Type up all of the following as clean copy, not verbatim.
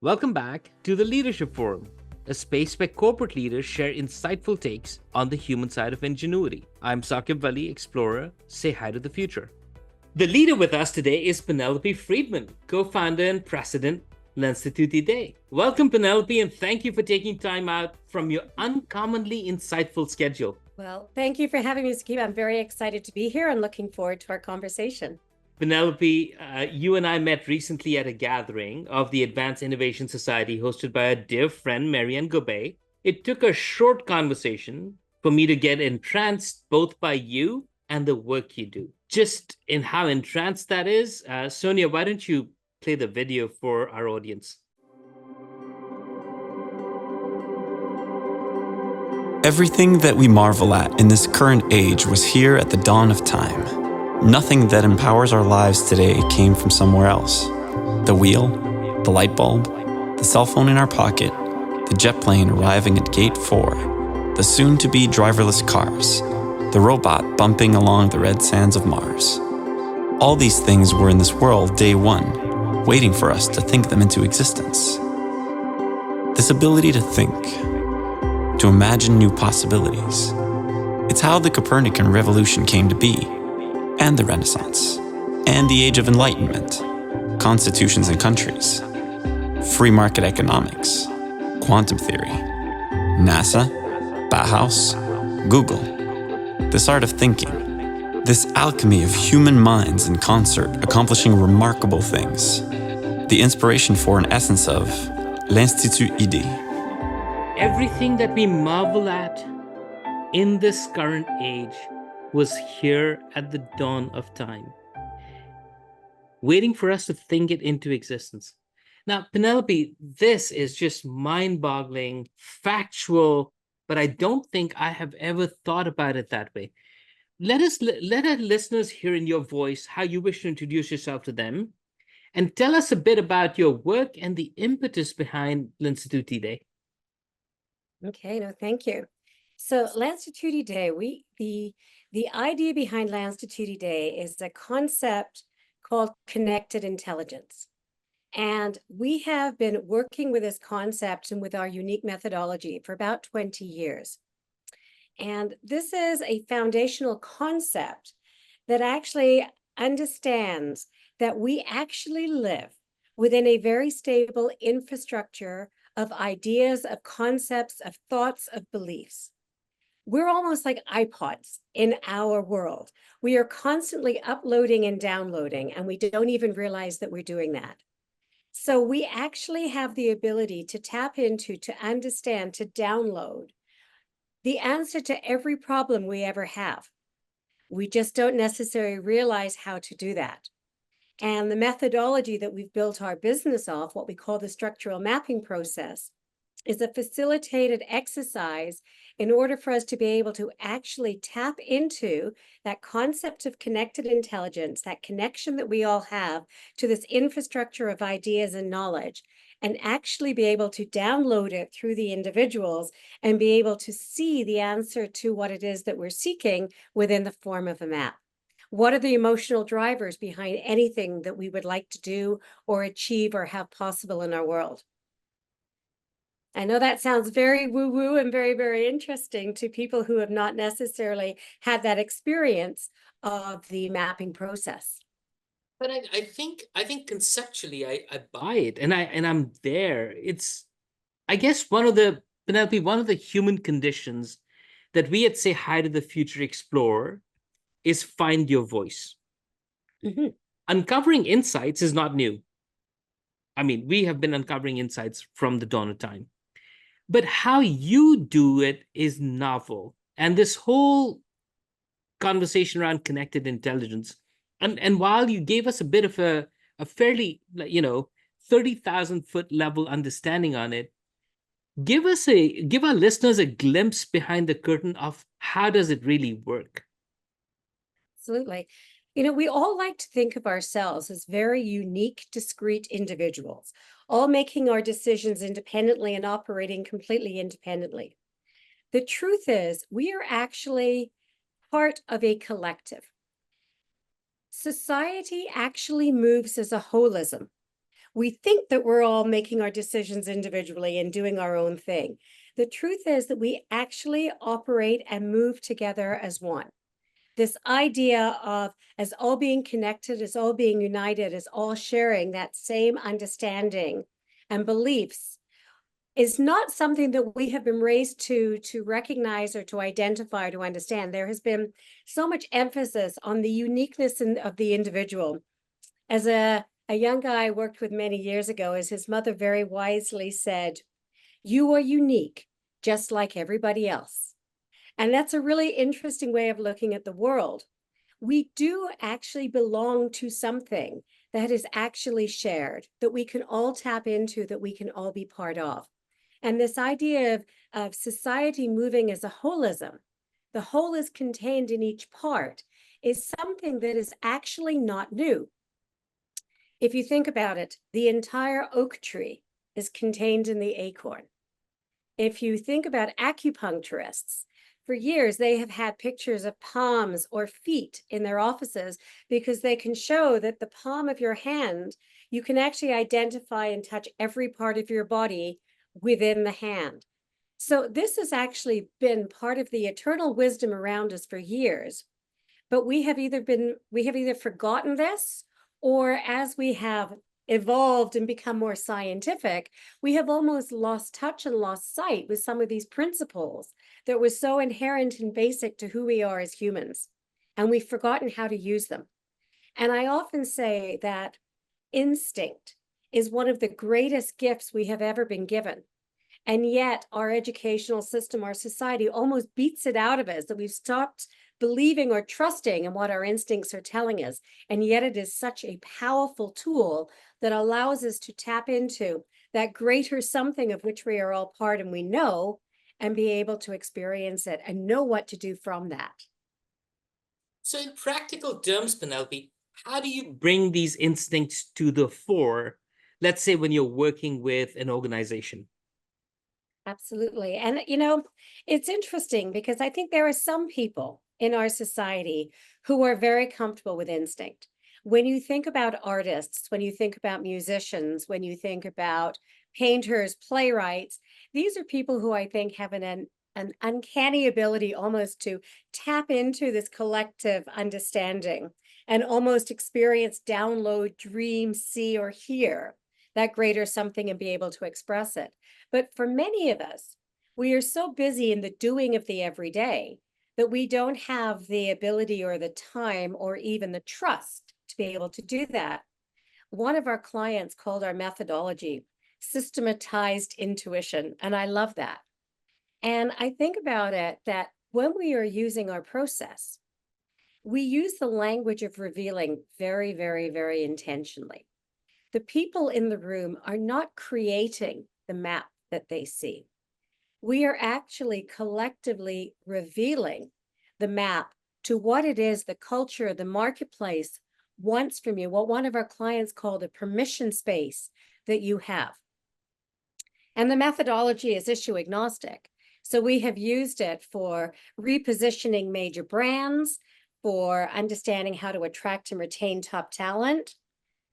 Welcome back to the Leadership Forum, a space where corporate leaders share insightful takes on the human side of ingenuity. I'm Saquib Vali, explorer. Say hi to the future. The leader with us today is Penelope Fridman, co-founder and president of L'Institut Idee. Welcome, Penelope, and thank you for taking time out from your uncommonly insightful schedule. Well, thank you for having me, Saquib. I'm very excited to be here and looking forward to our conversation. Penelope, you and I met recently at a gathering of the Advanced Innovation Society hosted by our dear friend, Marianne Gobet. It took a short conversation for me to get entranced both by you and the work you do. Just in how entranced that is, Sonia, why don't you play the video for our audience? Everything that we marvel at in this current age was here at the dawn of time. Nothing that empowers our lives today came from somewhere else. The wheel, the light bulb, the cell phone in our pocket, the jet plane arriving at Gate 4, the soon-to-be driverless cars, the robot bumping along the red sands of Mars. All these things were in this world day one, waiting for us to think them into existence. This ability to think, to imagine new possibilities. It's how the Copernican revolution came to be, and the Renaissance, and the Age of Enlightenment, constitutions and countries, free market economics, quantum theory, NASA, Bauhaus, Google. This art of thinking, this alchemy of human minds in concert accomplishing remarkable things, the inspiration for and essence of L'Institut Idee. Everything that we marvel at in this current age was here at the dawn of time, waiting for us to think it into existence. Now, Penelope, this is just mind-boggling, factual, but I don't think I have ever thought about it that way. Let our listeners hear in your voice how you wish to introduce yourself to them, and tell us a bit about your work and the impetus behind L'Institut Idee. Okay, no, thank you. So L'Institut Idee, the idea behind L'Institut Idee is a concept called connected intelligence. And we have been working with this concept and with our unique methodology for about 20 years. And this is a foundational concept that actually understands that we actually live within a very stable infrastructure of ideas, of concepts, of thoughts, of beliefs. We're almost like iPods in our world. We are constantly uploading and downloading, and we don't even realize that we're doing that. So we actually have the ability to tap into, to understand, to download the answer to every problem we ever have. We just don't necessarily realize how to do that. And the methodology that we've built our business off, what we call the structural mapping process, is a facilitated exercise in order for us to be able to actually tap into that concept of connected intelligence, that connection that we all have to this infrastructure of ideas and knowledge, and actually be able to download it through the individuals and be able to see the answer to what it is that we're seeking within the form of a map. What are the emotional drivers behind anything that we would like to do or achieve or have possible in our world? I know that sounds very woo-woo and very, very interesting to people who have not necessarily had that experience of the mapping process. But I think conceptually I buy it, and I'm there. It's, I guess, one of the human conditions that we at Say Hi to the Future explore is find your voice. Mm-hmm. Uncovering insights is not new. I mean, we have been uncovering insights from the dawn of time. But how you do it is novel. And this whole conversation around connected intelligence, and while you gave us a bit of a fairly, 30,000-foot level understanding on it, give our listeners a glimpse behind the curtain of how does it really work. Absolutely. We all like to think of ourselves as very unique, discrete individuals, all making our decisions independently and operating completely independently. The truth is, we are actually part of a collective. Society actually moves as a holism. We think that we're all making our decisions individually and doing our own thing. The truth is that we actually operate and move together as one. This idea of as all being connected, as all being united, as all sharing that same understanding and beliefs is not something that we have been raised to recognize or to identify, to understand. There has been so much emphasis on the uniqueness of the individual. As a young guy I worked with many years ago, as his mother very wisely said, "You are unique, just like everybody else." And that's a really interesting way of looking at the world. We do actually belong to something that is actually shared, that we can all tap into, that we can all be part of. And this idea of society moving as a holism, the whole is contained in each part, is something that is actually not new. If you think about it, the entire oak tree is contained in the acorn. If you think about acupuncturists, for years they have had pictures of palms or feet in their offices because they can show that the palm of your hand, you can actually identify and touch every part of your body within the hand. So this has actually been part of the eternal wisdom around us for years, but we have either forgotten this, or as we have evolved and become more scientific, we have almost lost touch and lost sight with some of these principles that were so inherent and basic to who we are as humans, and we've forgotten how to use them. And I often say that instinct is one of the greatest gifts we have ever been given. And yet our educational system, our society almost beats it out of us, that we've stopped believing or trusting in what our instincts are telling us. And yet it is such a powerful tool that allows us to tap into that greater something of which we are all part and we know, and be able to experience it and know what to do from that. So in practical terms, Penelope, how do you bring these instincts to the fore, let's say when you're working with an organization? Absolutely. And, it's interesting because I think there are some people in our society who are very comfortable with instinct. When you think about artists, when you think about musicians, when you think about painters, playwrights, these are people who I think have an uncanny ability almost to tap into this collective understanding and almost experience, download, dream, see, or hear that greater something and be able to express it. But for many of us, we are so busy in the doing of the everyday that we don't have the ability or the time or even the trust to be able to do that. One of our clients called our methodology systematized intuition, and I love that. And I think about it that when we are using our process, we use the language of revealing very, very, very intentionally. The people in the room are not creating the map that they see. We are actually collectively revealing the map to what it is the culture, the marketplace wants from you, what one of our clients called a permission space that you have. And the methodology is issue agnostic. So we have used it for repositioning major brands, for understanding how to attract and retain top talent,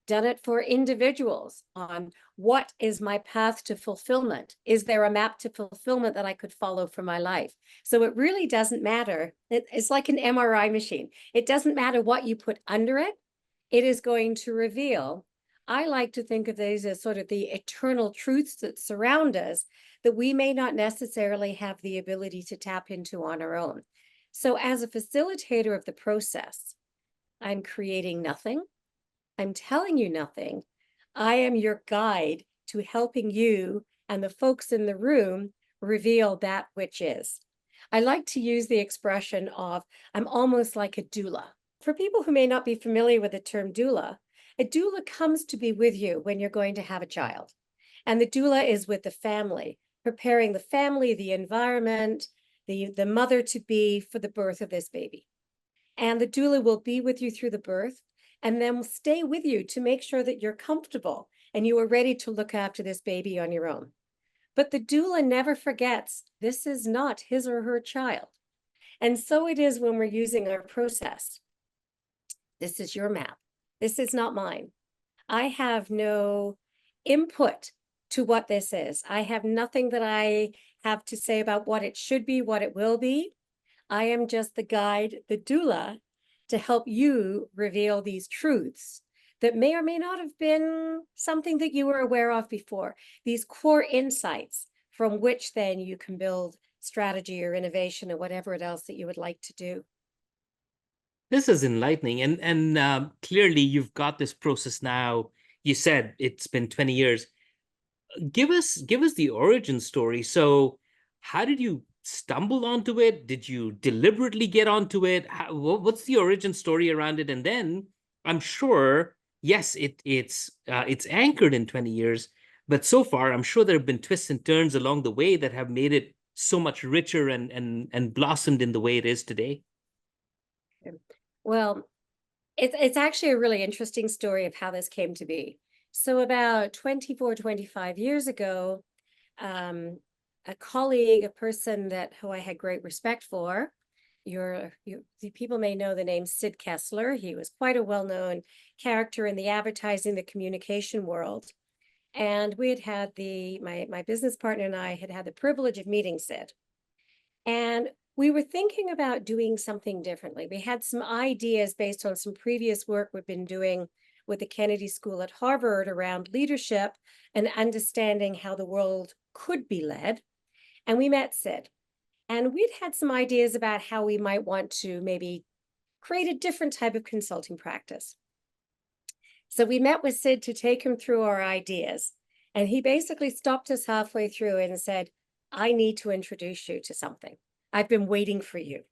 done it for individuals on what is my path to fulfillment? Is there a map to fulfillment that I could follow for my life? So it really doesn't matter. It's like an MRI machine. It doesn't matter what you put under it. It is going to reveal. I like to think of these as sort of the eternal truths that surround us that we may not necessarily have the ability to tap into on our own. So as a facilitator of the process, I'm creating nothing. I'm telling you nothing. I am your guide to helping you and the folks in the room reveal that which is. I like to use the expression of, I'm almost like a doula. For people who may not be familiar with the term doula, a doula comes to be with you when you're going to have a child. And the doula is with the family, preparing the family, the environment, the mother-to-be for the birth of this baby. And the doula will be with you through the birth, and then will stay with you to make sure that you're comfortable and you are ready to look after this baby on your own. But the doula never forgets this is not his or her child. And so it is when we're using our process. This is your map. This is not mine. I have no input to what this is. I have nothing that I have to say about what it should be, what it will be. I am just the guide, the doula, to help you reveal these truths that may or may not have been something that you were aware of before. These core insights from which then you can build strategy or innovation or whatever else that you would like to do. This is enlightening, and clearly you've got this process now. You said it's been 20 years. Give us the origin story. So, how did you stumble onto it? Did you deliberately get onto it? What's the origin story around it? And then I'm sure, yes, it's anchored in 20 years, but so far I'm sure there have been twists and turns along the way that have made it so much richer and blossomed in the way it is today. Well, it's actually a really interesting story of how this came to be. So about 24, 25 years ago, a colleague, a person who I had great respect for, people may know the name Sid Kessler. He was quite a well-known character in the advertising, the communication world. And we had my business partner and I had the privilege of meeting Sid. And we were thinking about doing something differently. We had some ideas based on some previous work we've been doing with the Kennedy School at Harvard around leadership and understanding how the world could be led. And we met Sid. And we'd had some ideas about how we might want to maybe create a different type of consulting practice. So we met with Sid to take him through our ideas. And he basically stopped us halfway through and said, I need to introduce you to something. I've been waiting for you.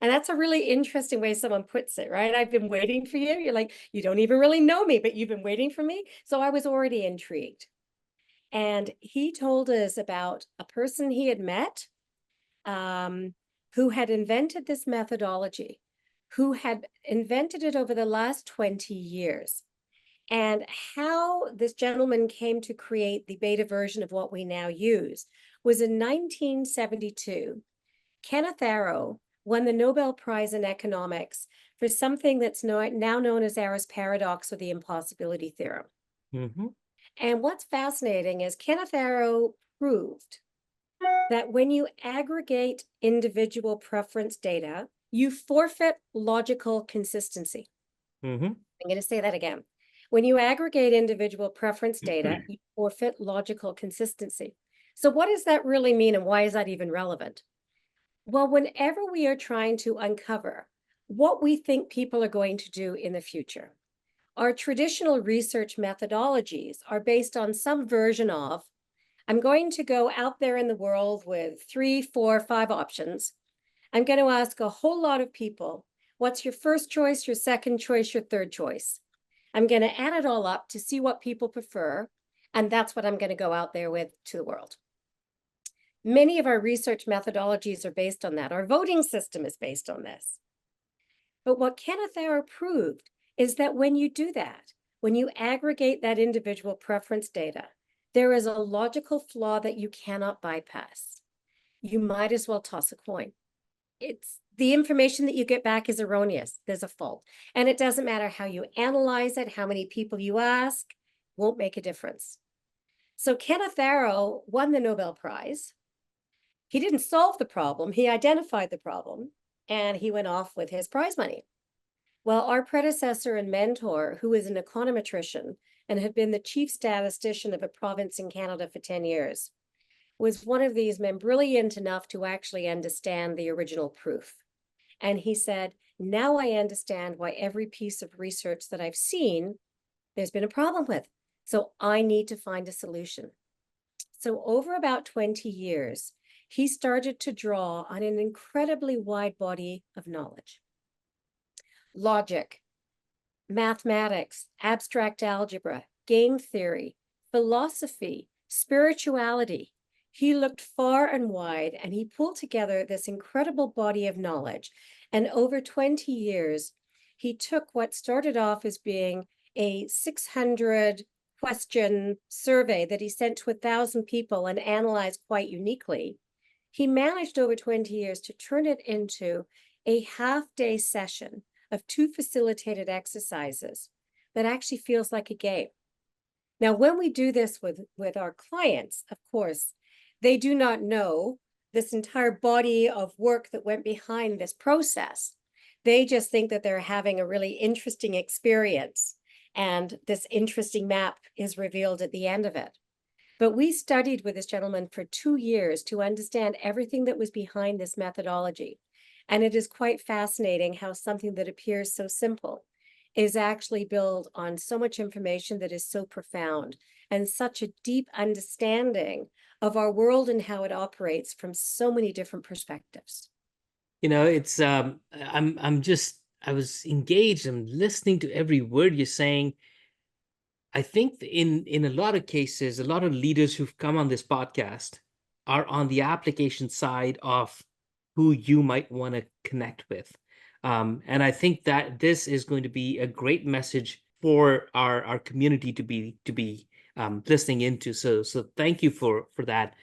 And that's a really interesting way someone puts it, right? I've been waiting for you. You're like, you don't even really know me, but you've been waiting for me. So I was already intrigued. And he told us about a person he had met who had invented this methodology, who had invented it over the last 20 years. And how this gentleman came to create the beta version of what we now use was in 1972. Kenneth Arrow won the Nobel Prize in Economics for something that's now known as Arrow's paradox or the impossibility theorem. Mm-hmm. And what's fascinating is Kenneth Arrow proved that when you aggregate individual preference data, you forfeit logical consistency. Mm-hmm. I'm going to say that again. When you aggregate individual preference data, you forfeit logical consistency. So what does that really mean, and why is that even relevant? Well, whenever we are trying to uncover what we think people are going to do in the future, our traditional research methodologies are based on some version of, I'm going to go out there in the world with 3, 4, 5 options. I'm going to ask a whole lot of people, what's your first choice, your second choice, your third choice? I'm going to add it all up to see what people prefer, and that's what I'm going to go out there with to the world. Many of our research methodologies are based on that. Our voting system is based on this. But what Kenneth Arrow proved is that when you do that, when you aggregate that individual preference data, there is a logical flaw that you cannot bypass. You might as well toss a coin. It's the information that you get back is erroneous. There's a fault. And it doesn't matter how you analyze it, how many people you ask, won't make a difference. So Kenneth Arrow won the Nobel Prize. He didn't solve the problem. He identified the problem, and he went off with his prize money. Well, our predecessor and mentor, who is an econometrician and had been the chief statistician of a province in Canada for 10 years, was one of these men brilliant enough to actually understand the original proof. And he said, now I understand why every piece of research that I've seen, there's been a problem with. So I need to find a solution. So over about 20 years, he started to draw on an incredibly wide body of knowledge. Logic, mathematics, abstract algebra, game theory, philosophy, spirituality. He looked far and wide, and he pulled together this incredible body of knowledge. And over 20 years, he took what started off as being a 600-question survey that he sent to 1,000 people and analyzed quite uniquely. He managed over 20 years to turn it into a half-day session of 2 facilitated exercises that actually feels like a game. Now, when we do this with our clients, of course, they do not know this entire body of work that went behind this process. They just think that they're having a really interesting experience, and this interesting map is revealed at the end of it. But we studied with this gentleman for 2 years to understand everything that was behind this methodology. And it is quite fascinating how something that appears so simple is actually built on so much information that is so profound and such a deep understanding of our world and how it operates from so many different perspectives. It's I was engaged. I'm listening to every word you're saying. I think in a lot of cases, a lot of leaders who've come on this podcast are on the application side of who you might want to connect with. And I think that this is going to be a great message for our community to be listening into. So thank you for that.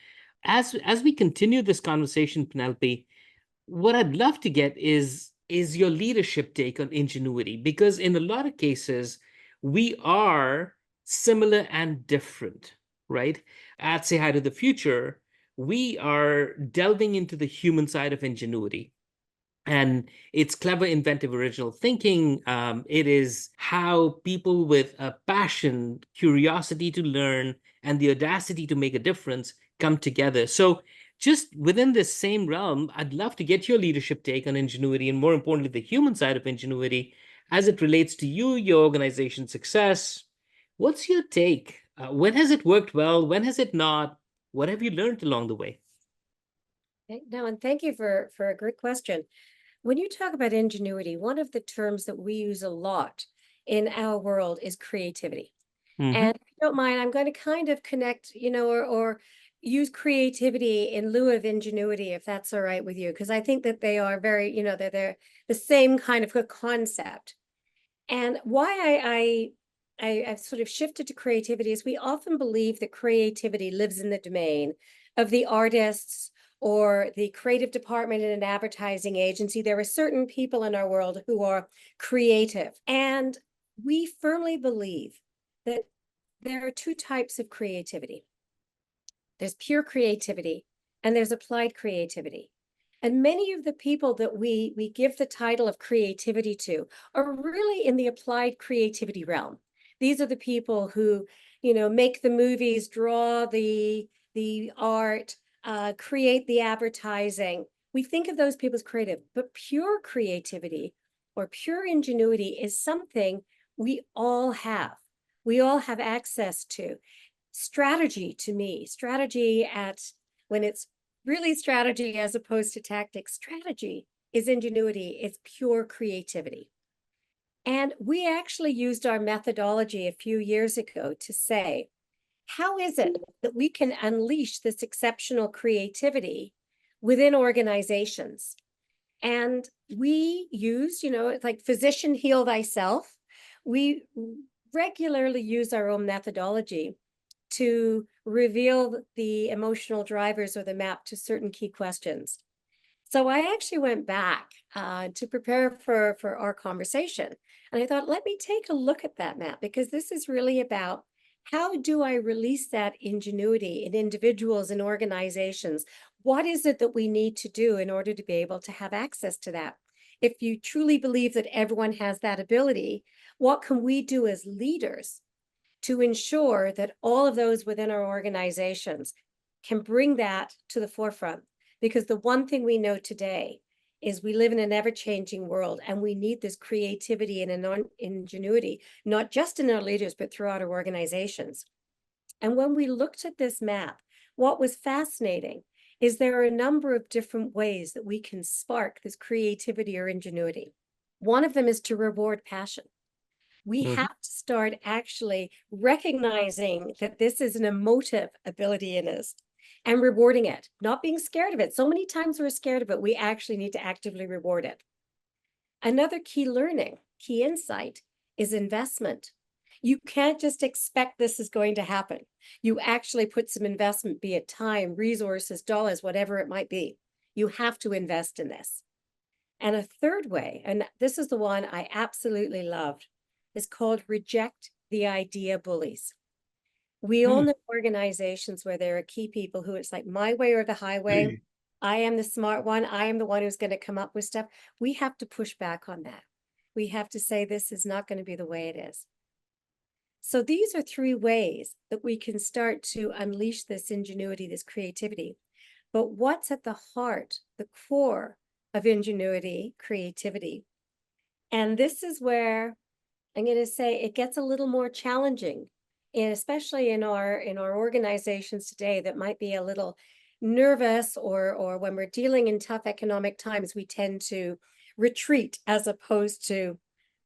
As we continue this conversation, Penelope, what I'd love to get is your leadership take on ingenuity, because in a lot of cases we are similar and different, right? At Say Hi to the Future, we are delving into the human side of ingenuity. And it's clever, inventive, original thinking. It is how people with a passion, curiosity to learn, and the audacity to make a difference come together. So just within this same realm, I'd love to get your leadership take on ingenuity, and more importantly, the human side of ingenuity as it relates to you, your organization's success. What's your take? When has it worked well? When has it not? What have you learned along the way? No, and thank you for a great question. When you talk about ingenuity, one of the terms that we use a lot in our world is creativity. Mm-hmm. And if you don't mind, I'm going to kind of connect, or use creativity in lieu of ingenuity, if that's all right with you, because I think that they are very, they're the same kind of a concept. And why I've sort of shifted to creativity is we often believe that creativity lives in the domain of the artists or the creative department in an advertising agency. There are certain people in our world who are creative. And we firmly believe that there are two types of creativity. There's pure creativity and there's applied creativity. And many of the people that we give the title of creativity to are really in the applied creativity realm. These are the people who, make the movies, draw the art, create the advertising. We think of those people as creative, but pure creativity or pure ingenuity is something we all have. We all have access to. Strategy, to me, when it's really strategy as opposed to tactics, strategy is ingenuity, it's pure creativity. And we actually used our methodology a few years ago to say, how is it that we can unleash this exceptional creativity within organizations? And we use, it's like physician heal thyself. We regularly use our own methodology to reveal the emotional drivers or the map to certain key questions. So I actually went back to prepare for our conversation. And I thought, let me take a look at that map, because this is really about how do I release that ingenuity in individuals and organizations? What is it that we need to do in order to be able to have access to that? If you truly believe that everyone has that ability, what can we do as leaders to ensure that all of those within our organizations can bring that to the forefront? Because the one thing we know today is we live in an ever-changing world, and we need this creativity and ingenuity, not just in our leaders, but throughout our organizations. And when we looked at this map, what was fascinating is there are a number of different ways that we can spark this creativity or ingenuity. One of them is to reward passion. We have to start actually recognizing that this is an emotive ability in us and rewarding it, not being scared of it. So many times we're scared of it, we actually need to actively reward it. Another key learning, key insight is investment. You can't just expect this is going to happen. You actually put some investment, be it time, resources, dollars, whatever it might be. You have to invest in this. And a third way, and this is the one I absolutely loved, is called reject the idea bullies. We all know organizations where there are key people who it's like my way or the highway. I am the smart one. I am the one who's going to come up with stuff. We have to push back on that. We have to say this is not going to be the way it is. So these are three ways that we can start to unleash this ingenuity, this creativity. But what's at the heart, the core of ingenuity, creativity? And this is where I'm going to say it gets a little more challenging, and especially in our organizations today that might be a little nervous, or when we're dealing in tough economic times, we tend to retreat as opposed to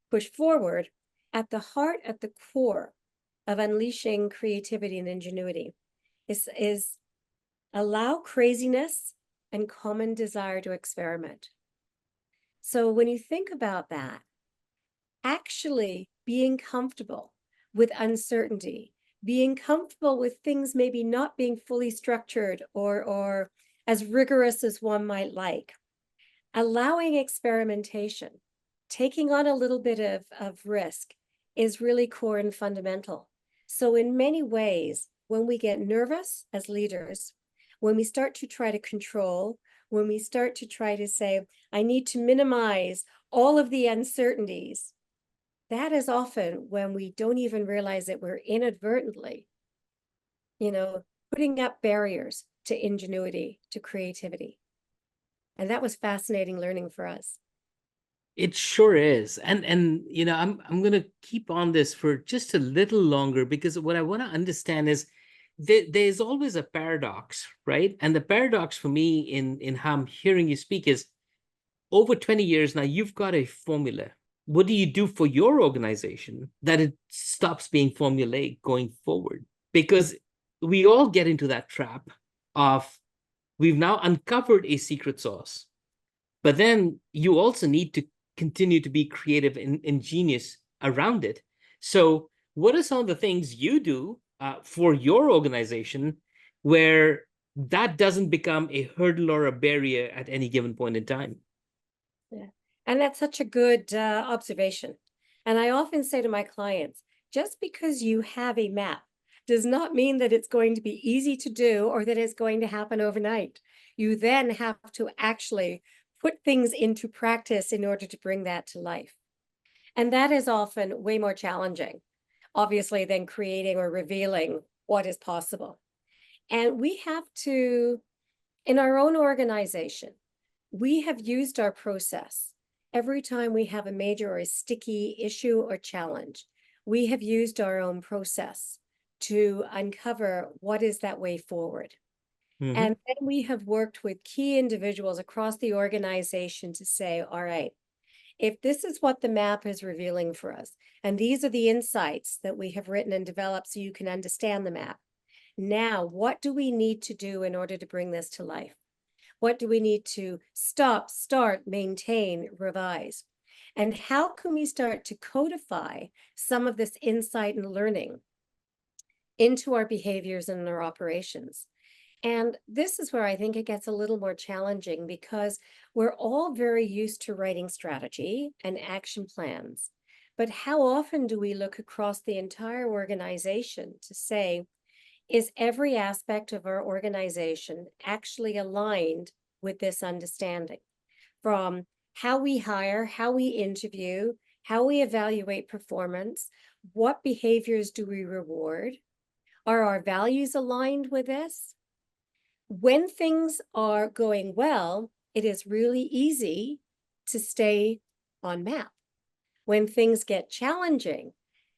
push forward. At the heart, at the core of unleashing creativity and ingenuity is allow craziness and common desire to experiment. So when you think about that, actually being comfortable with uncertainty, being comfortable with things maybe not being fully structured or as rigorous as one might like, allowing experimentation, taking on a little bit of risk is really core and fundamental. So in many ways, when we get nervous as leaders, when we start to try to control, when we start to try to say, I need to minimize all of the uncertainties, that is often when we don't even realize that we're inadvertently, putting up barriers to ingenuity, to creativity. And that was fascinating learning for us. It sure is. And I'm going to keep on this for just a little longer, because what I want to understand is there's always a paradox, right? And the paradox for me in how I'm hearing you speak is, over 20 years now, you've got a formula. What do you do for your organization that it stops being formulaic going forward? Because we all get into that trap of, we've now uncovered a secret sauce, but then you also need to continue to be creative and ingenious around it. So what are some of the things you do for your organization where that doesn't become a hurdle or a barrier at any given point in time? Yeah. And that's such a good observation. And I often say to my clients, just because you have a map does not mean that it's going to be easy to do or that it's going to happen overnight. You then have to actually put things into practice in order to bring that to life. And that is often way more challenging, obviously, than creating or revealing what is possible. And we have to, in our own organization, we have used our process. Every time we have a major or a sticky issue or challenge, we have used our own process to uncover what is that way forward. Mm-hmm. And then we have worked with key individuals across the organization to say, all right, if this is what the map is revealing for us, and these are the insights that we have written and developed so you can understand the map, now what do we need to do in order to bring this to life? What do we need to stop, start, maintain, revise? And how can we start to codify some of this insight and learning into our behaviors and our operations? And this is where I think it gets a little more challenging, because we're all very used to writing strategy and action plans. But how often do we look across the entire organization to say, is every aspect of our organization actually aligned with this understanding? From how we hire, how we interview, how we evaluate performance, what behaviors do we reward? Are our values aligned with this? When things are going well, it is really easy to stay on map. When things get challenging,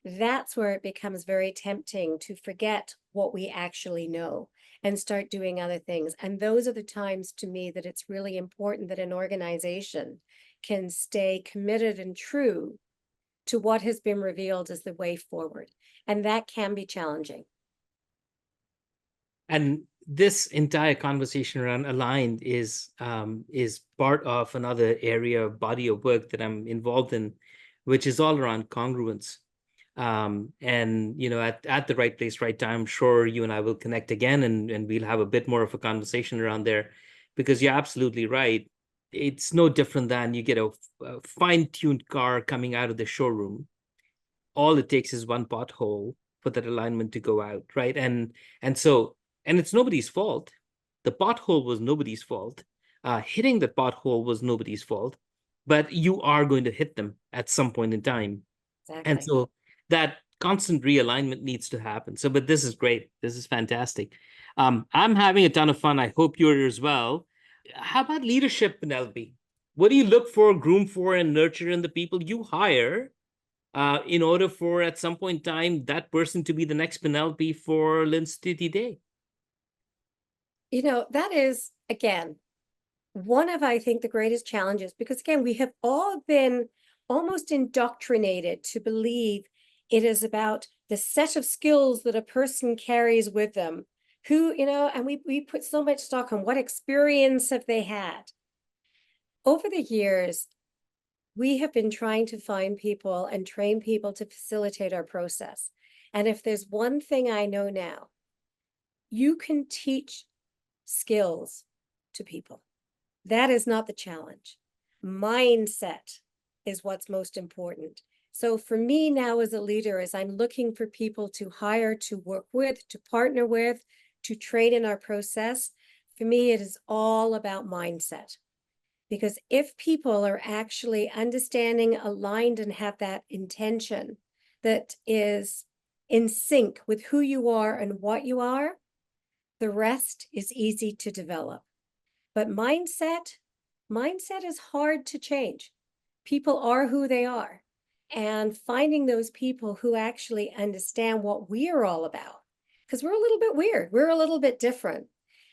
that's where it becomes very tempting to forget what we actually know and start doing other things. And those are the times, to me, that it's really important that an organization can stay committed and true to what has been revealed as the way forward. And that can be challenging. And this entire conversation around aligned is part of another area of body of work that I'm involved in, which is all around congruence. And at the right place, right time, I'm sure you and I will connect again, and we'll have a bit more of a conversation around there, because you're absolutely right. It's no different than you get a fine-tuned car coming out of the showroom. All it takes is one pothole, for that alignment to go out, right? And it's nobody's fault. The pothole was nobody's fault. Hitting the pothole was nobody's fault, but you are going to hit them at some point in time. Exactly. And so that constant realignment needs to happen. So, but this is great. This is fantastic. I'm having a ton of fun. I hope you're as well. How about leadership, Penelope? What do you look for, groom for, and nurture in the people you hire in order for, at some point in time, that person to be the next Penelope for L'Institut Idee? That is, again, one of, I think, the greatest challenges, because, again, we have all been almost indoctrinated to believe it is about the set of skills that a person carries with them, and we put so much stock on what experience have they had. Over the years, we have been trying to find people and train people to facilitate our process. And if there's one thing I know now, you can teach skills to people. That is not the challenge. Mindset is what's most important. So for me now as a leader, as I'm looking for people to hire, to work with, to partner with, to train in our process, for me, it is all about mindset. Because if people are actually understanding, aligned, and have that intention that is in sync with who you are and what you are, the rest is easy to develop. But mindset is hard to change. People are who they are. And finding those people who actually understand what we are all about, because we're a little bit weird, we're a little bit different.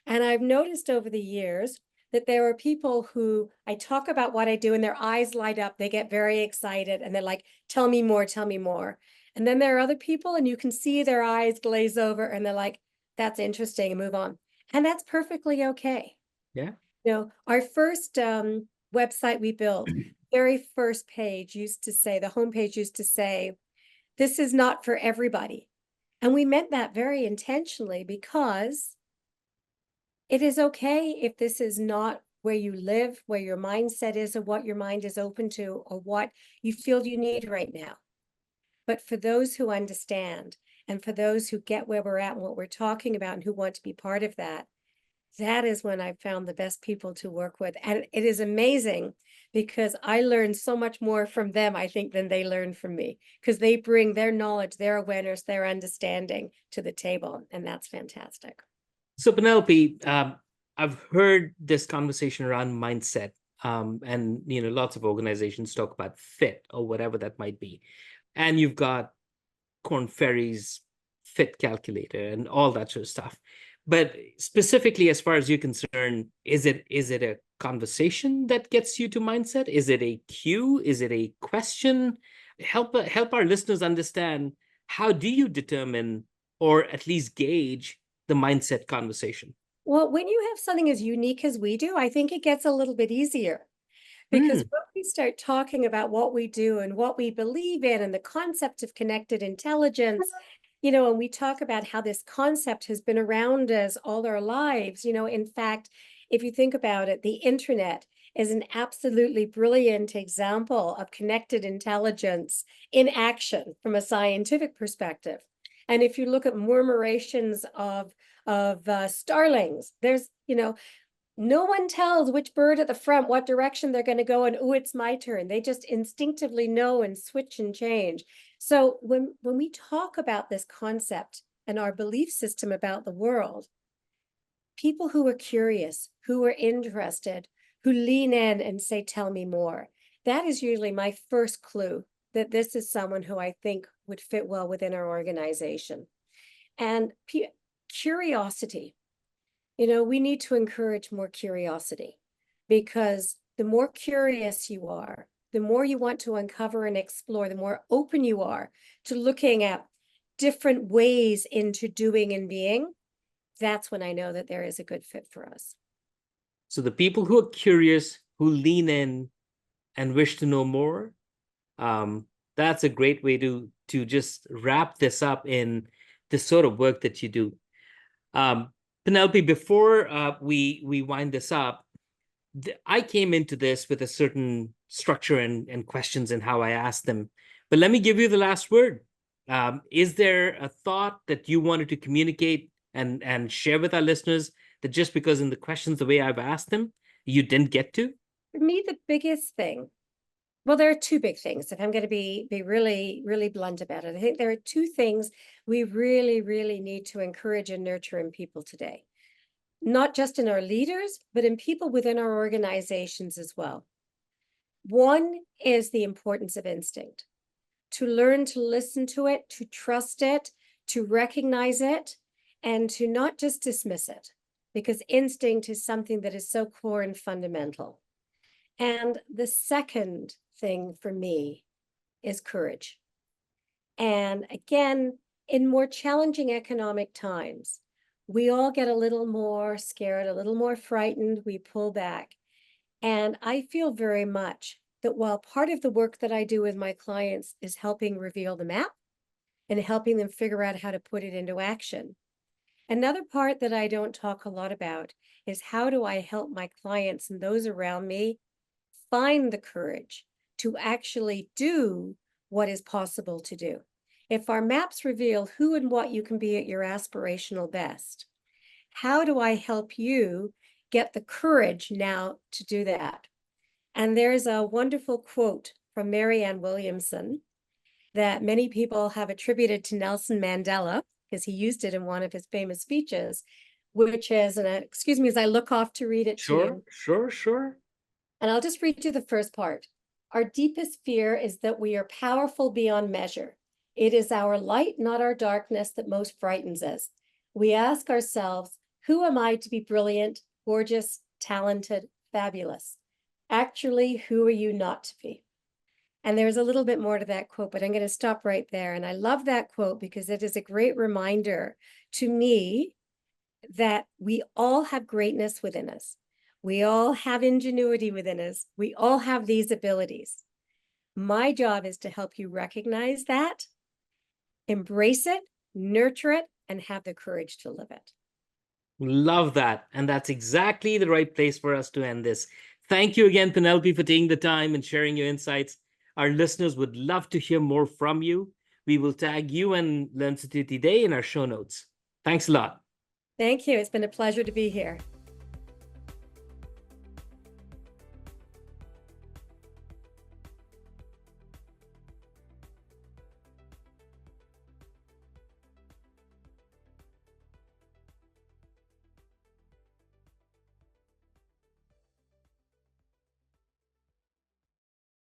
And I've noticed over the years that there are people who I talk about what I do and their eyes light up, they get very excited and they're like, tell me more, tell me more. And then there are other people and you can see their eyes glaze over and they're like, that's interesting, and move on. And that's perfectly okay. Yeah. Our first website we built, very first page used to say, the homepage used to say, this is not for everybody. And we meant that very intentionally, because it is okay if this is not where you live, where your mindset is, or what your mind is open to, or what you feel you need right now. But for those who understand, and for those who get where we're at and what we're talking about and who want to be part of that, that is when I've found the best people to work with. And it is amazing, because I learn so much more from them, I think, than they learn from me, because they bring their knowledge, their awareness, their understanding to the table. And that's fantastic. So Penelope, I've heard this conversation around mindset, and lots of organizations talk about fit or whatever that might be, and you've got Korn Ferry's fit calculator and all that sort of stuff. But specifically, as far as you're concerned, is it a conversation that gets you to mindset? Is it a cue? Is it a question? Help our listeners understand, how do you determine, or at least gauge, the mindset conversation? Well, when you have something as unique as we do, I think it gets a little bit easier, because when we start talking about what we do and what we believe in and the concept of connected intelligence, and we talk about how this concept has been around us all our lives, in fact, if you think about it, the internet is an absolutely brilliant example of connected intelligence in action from a scientific perspective. And if you look at murmurations of starlings, there's, no one tells which bird at the front what direction they're going to go, and, oh, it's my turn. They just instinctively know and switch and change. So when we talk about this concept and our belief system about the world, people who are curious, who are interested, who lean in and say, tell me more, that is usually my first clue that this is someone who I think would fit well within our organization. And curiosity, we need to encourage more curiosity, because the more curious you are, the more you want to uncover and explore, the more open you are to looking at different ways into doing and being. That's when I know that there is a good fit for us. So the people who are curious, who lean in and wish to know more, that's a great way to just wrap this up in the sort of work that you do. Penelope, before we wind this up, I came into this with a certain structure and questions and how I asked them. But let me give you the last word. Is there a thought that you wanted to communicate and share with our listeners that just because in the questions, the way I've asked them, you didn't get to? For me, the biggest thing, well, there are two big things. If I'm going to be really, really blunt about it, I think there are two things we really, really need to encourage and nurture in people today. Not just in our leaders, but in people within our organizations as well. One is the importance of instinct. To learn to listen to it, to trust it, to recognize it, and to not just dismiss it, because instinct is something that is so core and fundamental. And the second thing for me is courage. And again, in more challenging economic times, we all get a little more scared, a little more frightened, we pull back. And I feel very much that while part of the work that I do with my clients is helping reveal the map and helping them figure out how to put it into action, another part that I don't talk a lot about is how do I help my clients and those around me find the courage to actually do what is possible to do. If our maps reveal who and what you can be at your aspirational best, how do I help you get the courage now to do that? And there's a wonderful quote from Marianne Williamson that many people have attributed to Nelson Mandela, because he used it in one of his famous speeches, which is, and excuse me as I look off to read it to you. Sure. And I'll just read you the first part. Our deepest fear is that we are powerful beyond measure. It is our light, not our darkness, that most frightens us. We ask ourselves, who am I to be brilliant, gorgeous, talented, fabulous? Actually, who are you not to be? And there's a little bit more to that quote, but I'm going to stop right there. And I love that quote because it is a great reminder to me that we all have greatness within us. We all have ingenuity within us. We all have these abilities. My job is to help you recognize that, embrace it, nurture it, and have the courage to live it. Love that. And that's exactly the right place for us to end this. Thank you again, Penelope, for taking the time and sharing your insights. Our listeners would love to hear more from you. We will tag you and L'Institut Idee in our show notes. Thanks a lot. Thank you. It's been a pleasure to be here.